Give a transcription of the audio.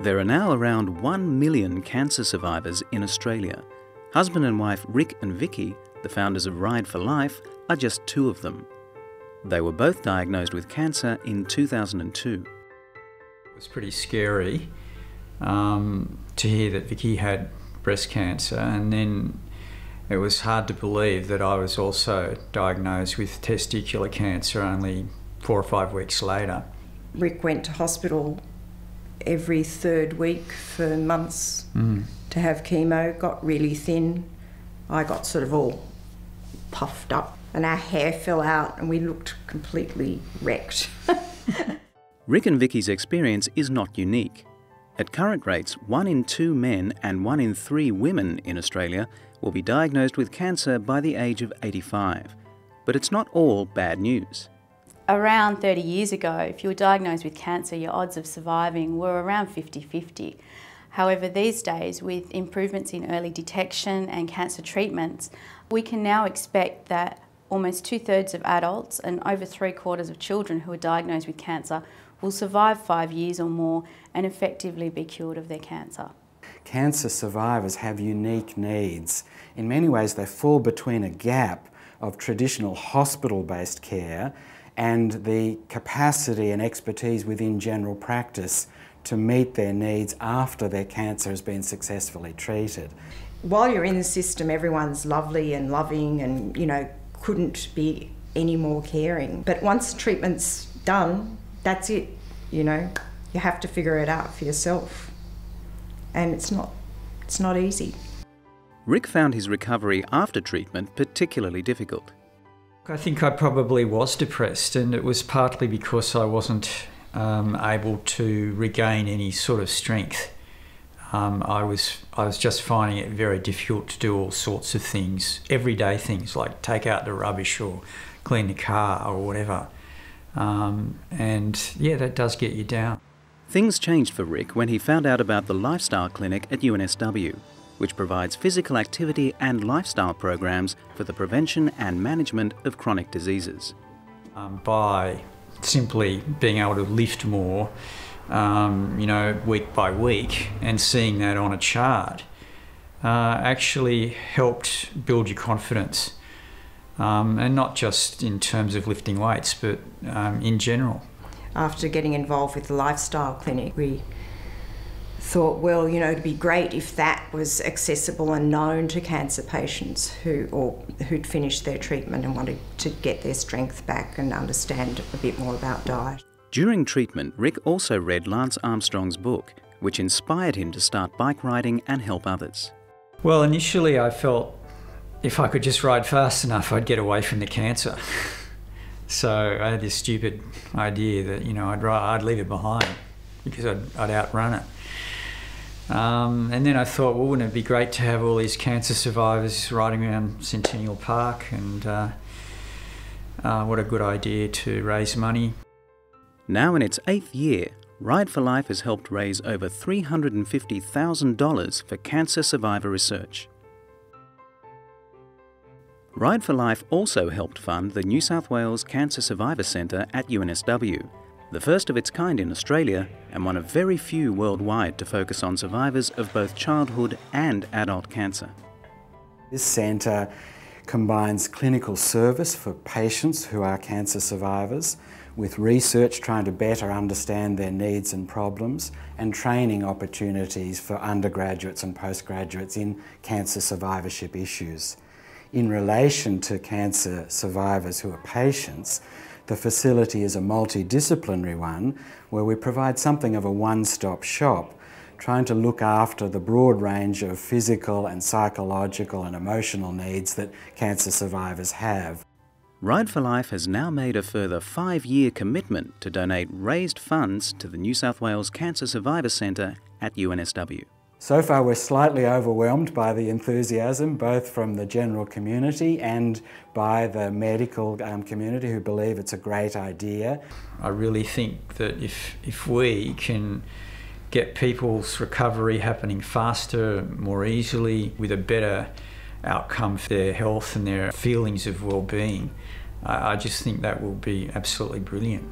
There are now around 1 million cancer survivors in Australia. Husband and wife Rick and Vicky, the founders of Ride for Life, are just two of them. They were both diagnosed with cancer in 2002. It was pretty scary to hear that Vicky had breast cancer, and then it was hard to believe that I was also diagnosed with testicular cancer only 4 or 5 weeks later. Rick went to hospital every third week for months to have chemo, got really thin. I got sort of all puffed up and our hair fell out and we looked completely wrecked. Rick and Vicky's experience is not unique. At current rates, 1 in 2 men and 1 in 3 women in Australia will be diagnosed with cancer by the age of 85. But it's not all bad news. Around 30 years ago, if you were diagnosed with cancer, your odds of surviving were around 50-50. However, these days, with improvements in early detection and cancer treatments, we can now expect that almost 2/3 of adults and over 3/4 of children who are diagnosed with cancer will survive 5 years or more and effectively be cured of their cancer. Cancer survivors have unique needs. In many ways, they fall between a gap of traditional hospital-based care and the capacity and expertise within general practice to meet their needs after their cancer has been successfully treated. While you're in the system, everyone's lovely and loving and, couldn't be any more caring. But once treatment's done, that's it, You have to figure it out for yourself. And it's not easy. Rick found his recovery after treatment particularly difficult. I think I probably was depressed, and it was partly because I wasn't able to regain any sort of strength. I was just finding it very difficult to do all sorts of things, everyday things like take out the rubbish or clean the car or whatever. And yeah, that does get you down. Things changed for Rick when he found out about the Lifestyle Clinic at UNSW, which provides physical activity and lifestyle programs for the prevention and management of chronic diseases. By simply being able to lift more, week by week, and seeing that on a chart, actually helped build your confidence. And not just in terms of lifting weights, but in general. After getting involved with the Lifestyle Clinic, we thought, well, it'd be great if that was accessible and known to cancer patients who'd finished their treatment and wanted to get their strength back and understand a bit more about diet. During treatment, Rick also read Lance Armstrong's book, which inspired him to start bike riding and help others. Well, initially I felt if I could just ride fast enough, I'd get away from the cancer. So I had this stupid idea that, I'd leave it behind because I'd outrun it. And then I thought, well, wouldn't it be great to have all these cancer survivors riding around Centennial Park, and what a good idea to raise money. Now in its 8th year, Ride for Life has helped raise over $350,000 for cancer survivor research. Ride for Life also helped fund the New South Wales Cancer Survivor Centre at UNSW, the first of its kind in Australia and one of very few worldwide to focus on survivors of both childhood and adult cancer. This centre combines clinical service for patients who are cancer survivors with research trying to better understand their needs and problems, and training opportunities for undergraduates and postgraduates in cancer survivorship issues. In relation to cancer survivors who are patients, the facility is a multidisciplinary one where we provide something of a one-stop shop, trying to look after the broad range of physical and psychological and emotional needs that cancer survivors have. Ride for Life has now made a further 5-year commitment to donate raised funds to the New South Wales Cancer Survivor Centre at UNSW. So far we're slightly overwhelmed by the enthusiasm, both from the general community and by the medical community who believe it's a great idea. I really think that if we can get people's recovery happening faster, more easily, with a better outcome for their health and their feelings of well-being, I just think that will be absolutely brilliant.